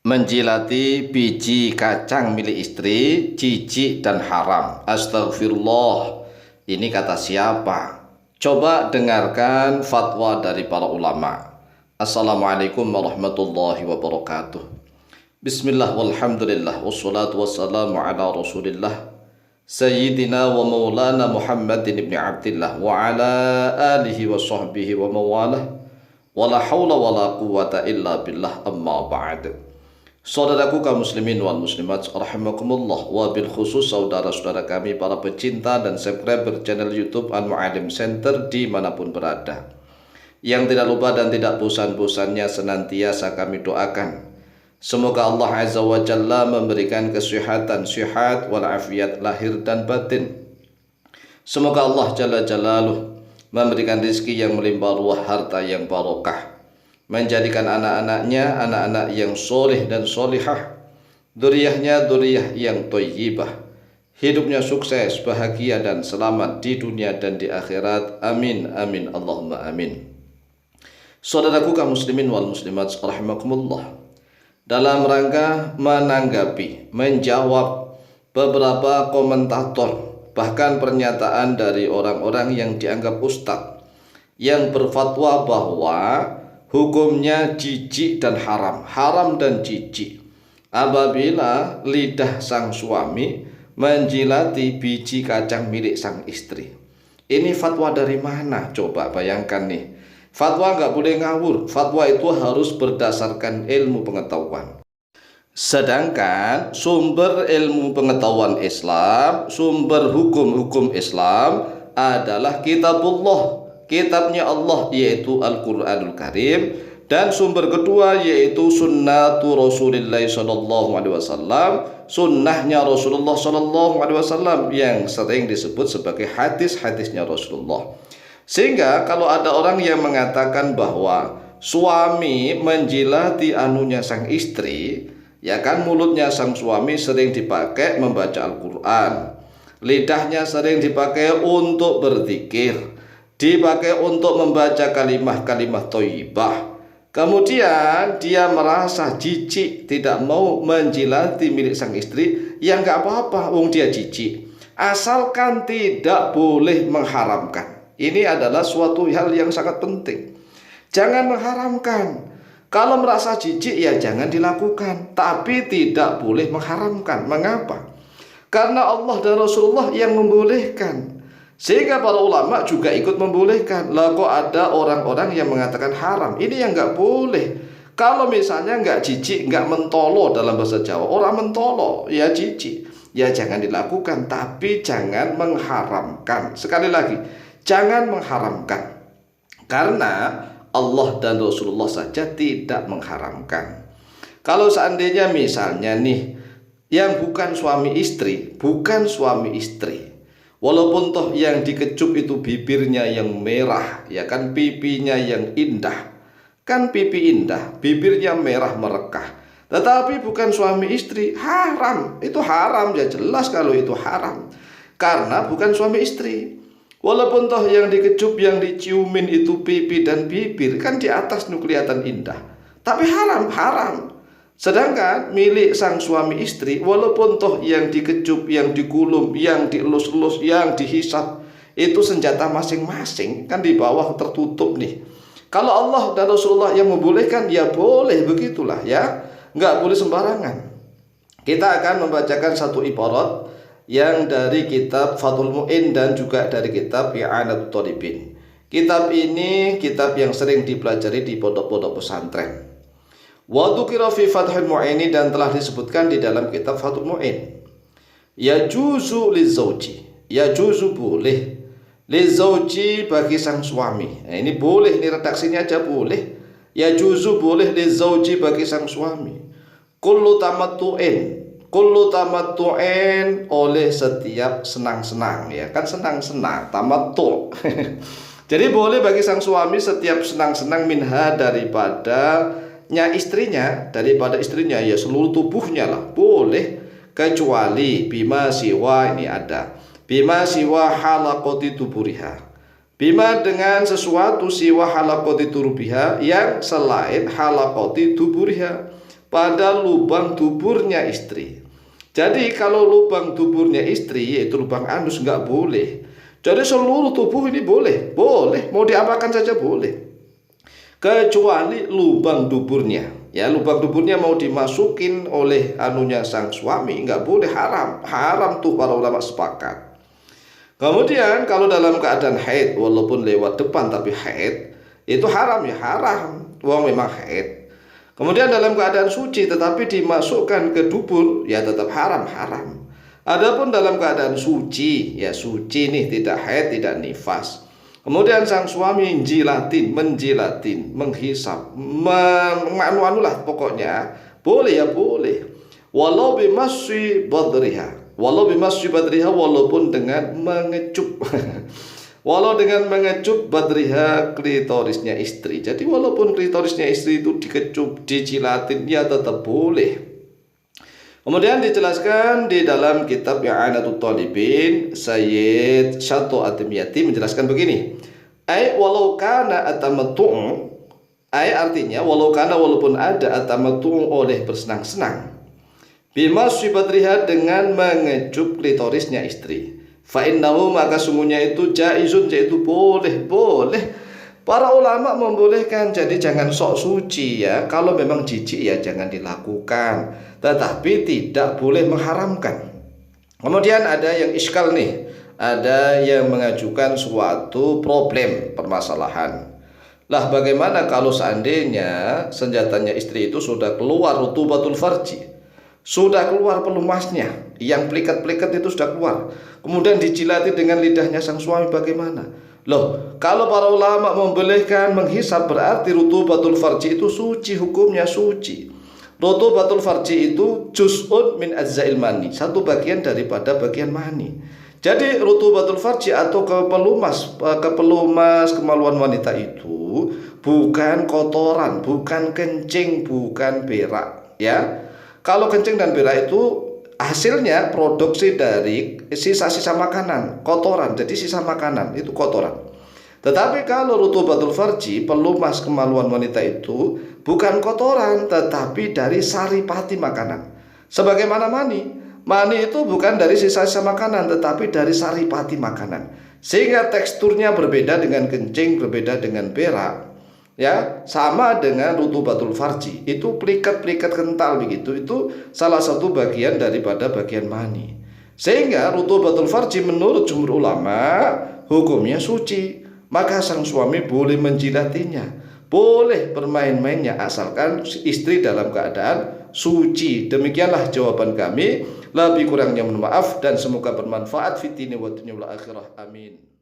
Menjilati biji kacang milik istri, jijik dan haram. Astagfirullah. Ini kata siapa? Coba dengarkan fatwa dari para ulama. Assalamualaikum warahmatullahi wabarakatuh. Bismillah walhamdulillah wassalatu wassalamu ala rasulillah Sayyidina wa maulana Muhammadin ibn Abdillah wa ala alihi wa sahbihi wa mawalah wa la hawla wa la quwata illa billah, amma ba'd. Saudaraku kaum muslimin wal muslimat rahimakumullah, wa bil khusus saudara-saudara kami para pecinta dan subscriber channel YouTube Al-Mu'allim Center dimanapun berada, yang tidak lupa dan tidak bosan-bosannya senantiasa kami doakan semoga Allah Azza wa Jalla memberikan kesehatan, sihat walafiat lahir dan batin. Semoga Allah Jalla Jalaluh memberikan rezeki yang melimpah ruah, harta yang barokah, menjadikan anak-anaknya anak-anak yang soleh dan solihah, dzurriyyahnya dzurriyyah yang thayyibah, hidupnya sukses, bahagia dan selamat di dunia dan di akhirat. Amin amin Allahumma amin. Saudaraku kaum muslimin wal muslimat rahimakumullah, dalam rangka menanggapi, menjawab beberapa komentator, bahkan pernyataan dari orang-orang yang dianggap ustadz yang berfatwa bahwa hukumnya jijik dan haram, haram dan jijik apabila lidah sang suami menjilati biji kacang milik sang istri. Ini fatwa dari mana? Coba bayangkan nih. Fatwa nggak boleh ngawur. Fatwa itu harus berdasarkan ilmu pengetahuan. Sedangkan sumber ilmu pengetahuan Islam, sumber hukum-hukum Islam adalah kitabullah, kitabnya Allah, yaitu Al-Quranul Karim, dan sumber kedua yaitu sunnatu Rasulullah sallallahu alaihi wasallam, sunnahnya Rasulullah sallallahu alaihi wasallam yang sering disebut sebagai hadis-hadisnya Rasulullah. Sehingga kalau ada orang yang mengatakan bahwa suami menjilati anunya sang istri, ya kan, mulutnya sang suami sering dipakai membaca Al-Quran, lidahnya sering dipakai untuk berzikir, dipakai untuk membaca kalimah-kalimah thayyibah, kemudian dia merasa jijik, tidak mau menjilati milik sang istri, ya nggak apa-apa, wong dia jijik, asalkan tidak boleh mengharamkan. Ini adalah suatu hal yang sangat penting. Jangan mengharamkan. Kalau merasa jijik ya jangan dilakukan, tapi tidak boleh mengharamkan. Mengapa? Karena Allah dan Rasulullah yang membolehkan. Sehingga para ulama juga ikut membolehkan. Lah kok ada orang-orang yang mengatakan haram? Ini yang nggak boleh. Kalau misalnya nggak jijik, nggak mentolo dalam bahasa Jawa, orang mentolo ya jijik, ya jangan dilakukan, tapi jangan mengharamkan. Sekali lagi, jangan mengharamkan. Karena Allah dan Rasulullah saja tidak mengharamkan. Kalau seandainya misalnya nih, yang bukan suami istri, walaupun toh yang dikecup itu bibirnya yang merah, ya kan, pipinya yang indah, kan pipi indah, bibirnya merah merekah, tetapi bukan suami istri, haram. Itu haram, ya jelas kalau itu haram, karena bukan suami istri. Walaupun toh yang dikecup, yang diciumin itu pipi dan bibir, kan di atas kelihatan indah, tapi haram, haram. Sedangkan milik sang suami istri, walaupun toh yang dikecup, yang dikulum, yang dielus-elus, yang dihisap, itu senjata masing-masing, kan di bawah tertutup nih. Kalau Allah dan Rasulullah yang membolehkan, ya boleh, begitulah ya, nggak boleh sembarangan. Kita akan membacakan satu ibarat yang dari kitab Fathul Mu'in dan juga dari kitab I'anatul Talibin. Kitab ini kitab yang sering dipelajari di pondok-pondok pesantren. Wa dzukira fi Fathul Mu'in, dan telah disebutkan di dalam kitab Fathul Mu'in. Ya juzu lizauji, ya juzu boleh, lizauji bagi sang suami. Nah, ini boleh, ini redaksinya aja boleh. Ya juzu boleh lizauji bagi sang suami. Kullu tamattu'in, oleh setiap senang-senang, ya kan, senang-senang, tamattu'. Jadi boleh bagi sang suami setiap senang-senang minha, daripada istrinya, ya seluruh tubuhnya lah, boleh, kecuali bima siwa, ini ada bima siwa halaqati tuburiha, bima dengan sesuatu siwa halaqati turubiha, yang selain halaqati tuburiha, pada lubang duburnya istri. Jadi kalau lubang duburnya istri, yaitu lubang anus, nggak boleh. Jadi seluruh tubuh ini boleh, mau diapakan saja boleh. Kecuali lubang duburnya. Ya, lubang duburnya mau dimasukin oleh anunya sang suami, nggak boleh, haram tuh para ulama sepakat. Kemudian kalau dalam keadaan haid, walaupun lewat depan tapi haid, itu haram ya, haram. Wong memang haid. Kemudian dalam keadaan suci tetapi dimasukkan ke dubur, ya tetap haram. Adapun dalam keadaan suci, ya suci nih, tidak haid, tidak nifas. Kemudian sang suami menjilatin, menghisap, lah pokoknya, boleh ya boleh. Walau bimasyi badriha, walaupun dengan mengecup. Walau dengan mengecup badriha, klitorisnya istri. Jadi walaupun klitorisnya istri itu dikecup, dijilatin, ya tetap boleh. Kemudian dijelaskan di dalam kitab I'anatul Talibin, Sayyid Syato At-Timyati menjelaskan begini. Walau kana atamattu', artinya walaupun ada atamattu' oleh bersenang-senang. Bimasyi badriha, dengan mengecup klitorisnya istri. Fa'innahu, maka sungguhnya itu jaizun, yaitu boleh. Para ulama membolehkan, jadi jangan sok suci ya. Kalau memang jijik ya jangan dilakukan, tetapi tidak boleh mengharamkan. Kemudian ada yang iskal nih, ada yang mengajukan suatu problem, permasalahan. Lah bagaimana kalau seandainya senjatanya istri itu sudah keluar rutubatul farji, sudah keluar pelumasnya, yang plikat-plikat itu sudah keluar, kemudian dijilati dengan lidahnya sang suami, bagaimana? Loh, kalau para ulama membolehkan menghisap, berarti rutubatul farji itu suci, hukumnya suci. Rutubatul farji itu juz'un min ajza'il mani, satu bagian daripada bagian mani. Jadi rutubatul farji atau kepelumas kemaluan wanita itu bukan kotoran, bukan kencing, bukan berak, ya. Kalau kencing dan berak itu hasilnya produksi dari sisa-sisa makanan, kotoran. Jadi sisa makanan itu kotoran. Tetapi kalau rutubatul farji, pelumas kemaluan wanita itu bukan kotoran, tetapi dari saripati makanan. Sebagaimana mani. Mani itu bukan dari sisa-sisa makanan, tetapi dari saripati makanan. Sehingga teksturnya berbeda dengan kencing, berbeda dengan berak. Ya, sama dengan rutubatul farji, itu plikat-plikat kental begitu, itu salah satu bagian daripada bagian mani. Sehingga rutubatul farji menurut jumhur ulama hukumnya suci, maka sang suami boleh menjilatinya, boleh bermain-mainnya, asalkan istri dalam keadaan suci. Demikianlah jawaban kami. Lebih kurangnya mohon maaf, dan semoga bermanfaat fitini wa dunya wal akhirah. Amin.